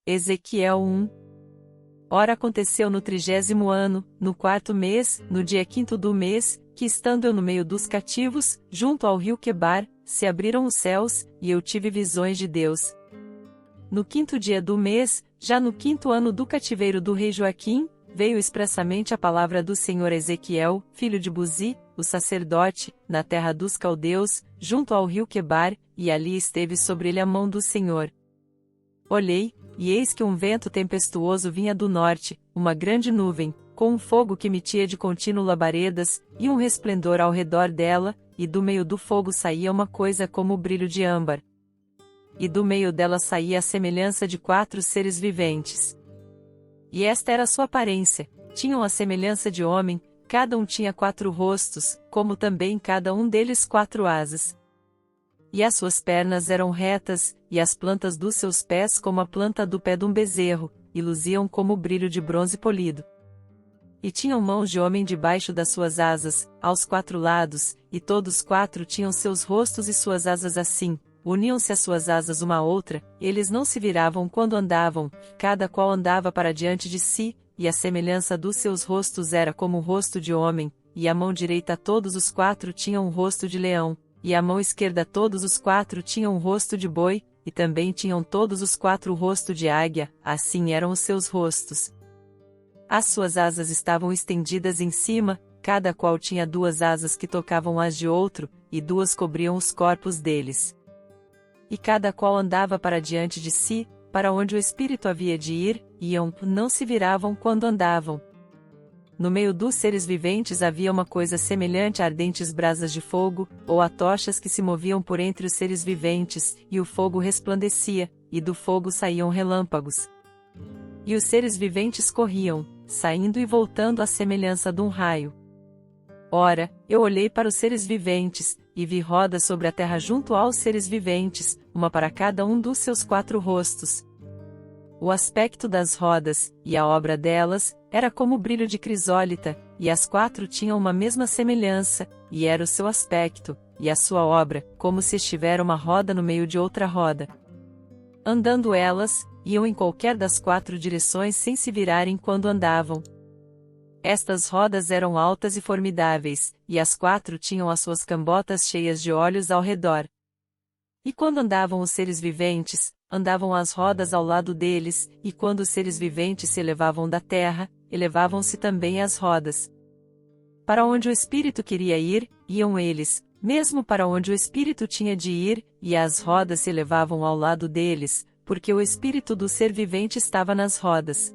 Ezequiel 1. Ora aconteceu no 30º ano, no 4º mês, no dia 5º do mês, que estando eu no meio dos cativos, junto ao rio Quebar, se abriram os céus, e eu tive visões de Deus. No 5º dia do mês, já no 5º ano do cativeiro do rei Joaquim, veio expressamente a palavra do Senhor a Ezequiel, filho de Buzi, o sacerdote, na terra dos caldeus, junto ao rio Quebar, e ali esteve sobre ele a mão do Senhor. Olhei, e eis que um vento tempestuoso vinha do norte, uma grande nuvem, com um fogo que emitia de contínuo labaredas, e um resplendor ao redor dela, e do meio do fogo saía uma coisa como o brilho de âmbar. E do meio dela saía a semelhança de 4 seres viventes. E esta era a sua aparência, tinham a semelhança de homem, cada um tinha 4 rostos, como também cada um deles 4 asas. E as suas pernas eram retas, e as plantas dos seus pés como a planta do pé de um bezerro, e luziam como o brilho de bronze polido. E tinham mãos de homem debaixo das suas asas, aos 4 lados, e todos 4 tinham seus rostos e suas asas assim, uniam-se as suas asas uma à outra, eles não se viravam quando andavam, cada qual andava para diante de si, e a semelhança dos seus rostos era como o rosto de homem, e a mão direita todos os 4 tinham um rosto de leão, e a mão esquerda todos os 4 tinham um rosto de boi, e também tinham todos os 4 o rosto de águia, assim eram os seus rostos. As suas asas estavam estendidas em cima, cada qual tinha 2 asas que tocavam as de outro, e 2 cobriam os corpos deles. E cada qual andava para diante de si, para onde o espírito havia de ir, iam, não se viravam quando andavam. No meio dos seres viventes havia uma coisa semelhante a ardentes brasas de fogo, ou a tochas que se moviam por entre os seres viventes, e o fogo resplandecia, e do fogo saíam relâmpagos. E os seres viventes corriam, saindo e voltando à semelhança de um raio. Ora, eu olhei para os seres viventes, e vi rodas sobre a terra junto aos seres viventes, uma para cada um dos seus 4 rostos. O aspecto das rodas, e a obra delas, era como o brilho de crisólita, e as 4 tinham uma mesma semelhança, e era o seu aspecto, e a sua obra, como se estivera uma roda no meio de outra roda. Andando elas, iam em qualquer das 4 direções sem se virarem quando andavam. Estas rodas eram altas e formidáveis, e as 4 tinham as suas cambotas cheias de olhos ao redor. E quando andavam os seres viventes, andavam as rodas ao lado deles, e quando os seres viventes se elevavam da terra, elevavam-se também as rodas. Para onde o espírito queria ir, iam eles, mesmo para onde o espírito tinha de ir, e as rodas se elevavam ao lado deles, porque o espírito do ser vivente estava nas rodas.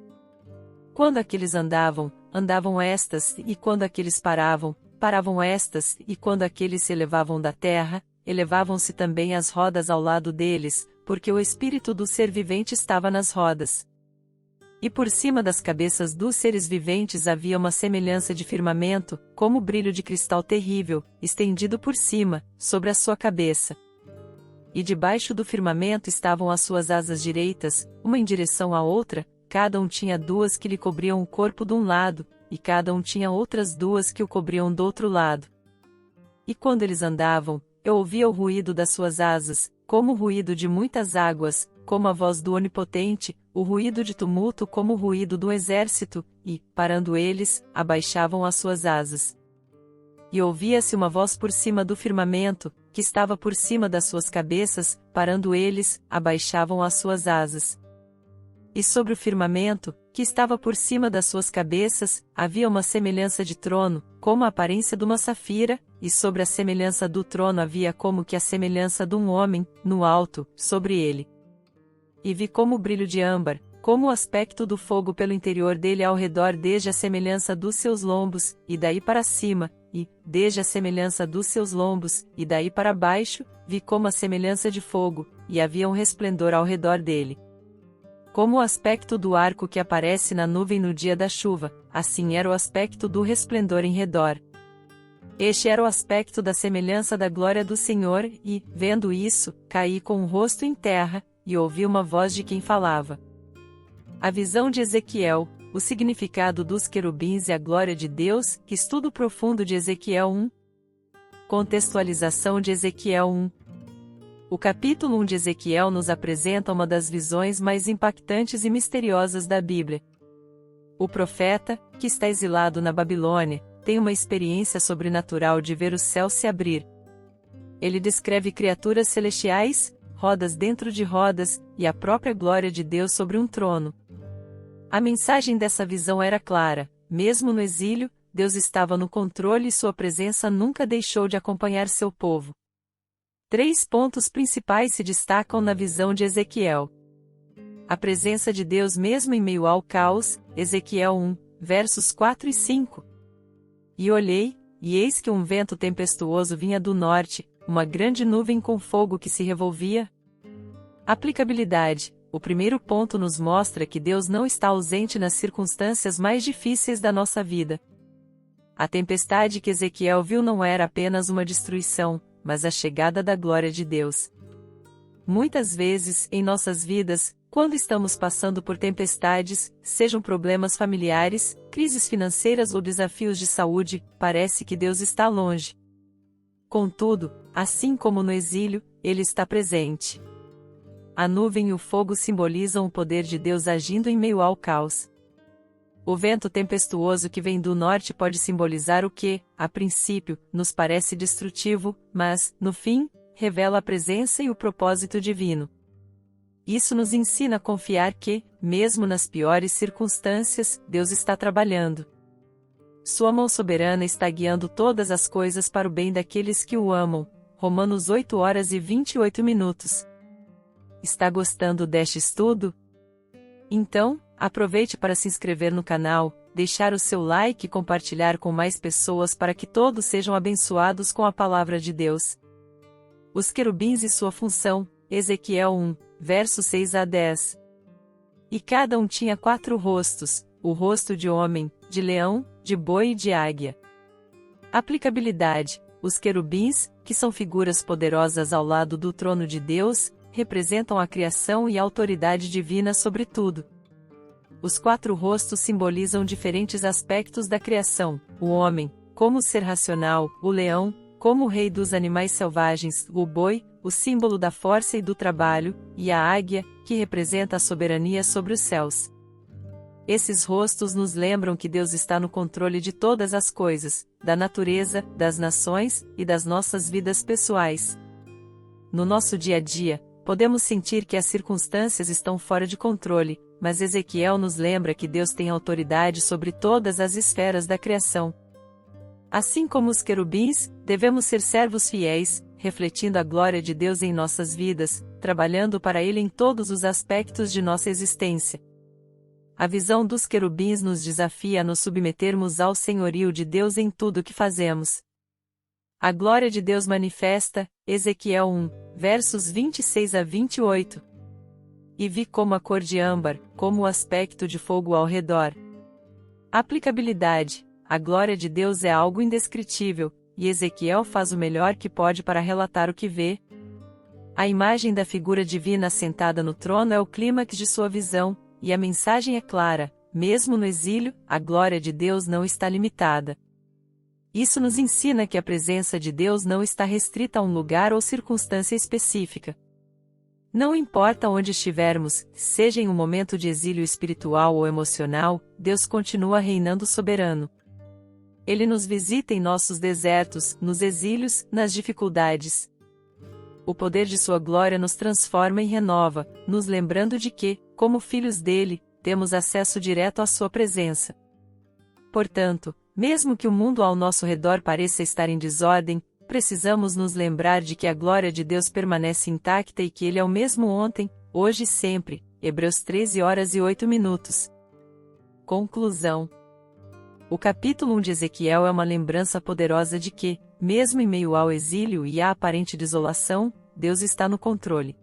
Quando aqueles andavam, andavam estas, e quando aqueles paravam, paravam estas, e quando aqueles se elevavam da terra, elevavam-se também as rodas ao lado deles, porque o espírito do ser vivente estava nas rodas. E por cima das cabeças dos seres viventes havia uma semelhança de firmamento, como brilho de cristal terrível, estendido por cima, sobre a sua cabeça. E debaixo do firmamento estavam as suas asas direitas, uma em direção à outra, cada um tinha 2 que lhe cobriam o corpo de um lado, e cada um tinha outras 2 que o cobriam do outro lado. E quando eles andavam, eu ouvia o ruído das suas asas, como o ruído de muitas águas, como a voz do Onipotente, o ruído de tumulto como o ruído do exército, e, parando eles, abaixavam as suas asas. E ouvia-se uma voz por cima do firmamento, que estava por cima das suas cabeças, parando eles, abaixavam as suas asas. E sobre o firmamento, que estava por cima das suas cabeças, havia uma semelhança de trono, como a aparência de uma safira, e sobre a semelhança do trono havia como que a semelhança de um homem, no alto, sobre ele. E vi como o brilho de âmbar, como o aspecto do fogo pelo interior dele ao redor desde a semelhança dos seus lombos, e daí para cima, e, desde a semelhança dos seus lombos, e daí para baixo, vi como a semelhança de fogo, e havia um resplendor ao redor dele. Como o aspecto do arco que aparece na nuvem no dia da chuva, assim era o aspecto do resplendor em redor. Este era o aspecto da semelhança da glória do Senhor, e, vendo isso, caí com o rosto em terra, e ouvi uma voz de quem falava. A visão de Ezequiel, o significado dos querubins e a glória de Deus, estudo profundo de Ezequiel 1. Contextualização de Ezequiel 1. O capítulo 1 de Ezequiel nos apresenta uma das visões mais impactantes e misteriosas da Bíblia. O profeta, que está exilado na Babilônia, tem uma experiência sobrenatural de ver o céu se abrir. Ele descreve criaturas celestiais, rodas dentro de rodas, e a própria glória de Deus sobre um trono. A mensagem dessa visão era clara: mesmo no exílio, Deus estava no controle e sua presença nunca deixou de acompanhar seu povo. 3 pontos principais se destacam na visão de Ezequiel. A presença de Deus mesmo em meio ao caos, Ezequiel 1, versos 4 e 5. E olhei, e eis que um vento tempestuoso vinha do norte, uma grande nuvem com fogo que se revolvia. Aplicabilidade. O primeiro ponto nos mostra que Deus não está ausente nas circunstâncias mais difíceis da nossa vida. A tempestade que Ezequiel viu não era apenas uma destruição, mas a chegada da glória de Deus. Muitas vezes, em nossas vidas, quando estamos passando por tempestades, sejam problemas familiares, crises financeiras ou desafios de saúde, parece que Deus está longe. Contudo, assim como no exílio, Ele está presente. A nuvem e o fogo simbolizam o poder de Deus agindo em meio ao caos. O vento tempestuoso que vem do norte pode simbolizar o que, a princípio, nos parece destrutivo, mas, no fim, revela a presença e o propósito divino. Isso nos ensina a confiar que, mesmo nas piores circunstâncias, Deus está trabalhando. Sua mão soberana está guiando todas as coisas para o bem daqueles que o amam. Romanos 8h28. Está gostando deste estudo? Então, aproveite para se inscrever no canal, deixar o seu like e compartilhar com mais pessoas para que todos sejam abençoados com a palavra de Deus. Os querubins e sua função, Ezequiel 1, versos 6 a 10. E cada um tinha 4 rostos, o rosto de homem, de leão, de boi e de águia. Aplicabilidade. Os querubins, que são figuras poderosas ao lado do trono de Deus, representam a criação e a autoridade divina sobre tudo. Os 4 rostos simbolizam diferentes aspectos da criação: o homem, como ser racional, o leão, como o rei dos animais selvagens, o boi, o símbolo da força e do trabalho, e a águia, que representa a soberania sobre os céus. Esses rostos nos lembram que Deus está no controle de todas as coisas, da natureza, das nações e das nossas vidas pessoais. No nosso dia a dia, podemos sentir que as circunstâncias estão fora de controle, mas Ezequiel nos lembra que Deus tem autoridade sobre todas as esferas da criação. Assim como os querubins, devemos ser servos fiéis, refletindo a glória de Deus em nossas vidas, trabalhando para Ele em todos os aspectos de nossa existência. A visão dos querubins nos desafia a nos submetermos ao senhorio de Deus em tudo o que fazemos. A glória de Deus manifesta, Ezequiel 1, versos 26 a 28. E vi como a cor de âmbar, como o aspecto de fogo ao redor. Aplicabilidade. A glória de Deus é algo indescritível, e Ezequiel faz o melhor que pode para relatar o que vê. A imagem da figura divina sentada no trono é o clímax de sua visão, e a mensagem é clara: mesmo no exílio, a glória de Deus não está limitada. Isso nos ensina que a presença de Deus não está restrita a um lugar ou circunstância específica. Não importa onde estivermos, seja em um momento de exílio espiritual ou emocional, Deus continua reinando soberano. Ele nos visita em nossos desertos, nos exílios, nas dificuldades. O poder de sua glória nos transforma e renova, nos lembrando de que, como filhos dele, temos acesso direto à sua presença. Portanto, mesmo que o mundo ao nosso redor pareça estar em desordem, precisamos nos lembrar de que a glória de Deus permanece intacta e que Ele é o mesmo ontem, hoje e sempre. Hebreus 13h08. Conclusão. O capítulo 1 de Ezequiel é uma lembrança poderosa de que, mesmo em meio ao exílio e à aparente desolação, Deus está no controle.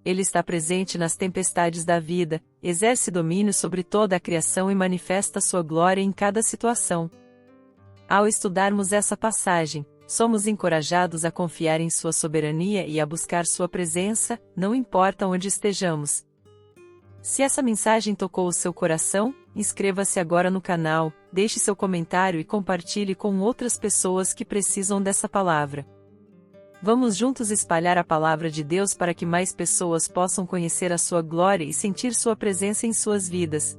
Ele está presente nas tempestades da vida, exerce domínio sobre toda a criação e manifesta sua glória em cada situação. Ao estudarmos essa passagem, somos encorajados a confiar em sua soberania e a buscar sua presença, não importa onde estejamos. Se essa mensagem tocou o seu coração, inscreva-se agora no canal, deixe seu comentário e compartilhe com outras pessoas que precisam dessa palavra. Vamos juntos espalhar a palavra de Deus para que mais pessoas possam conhecer a sua glória e sentir sua presença em suas vidas.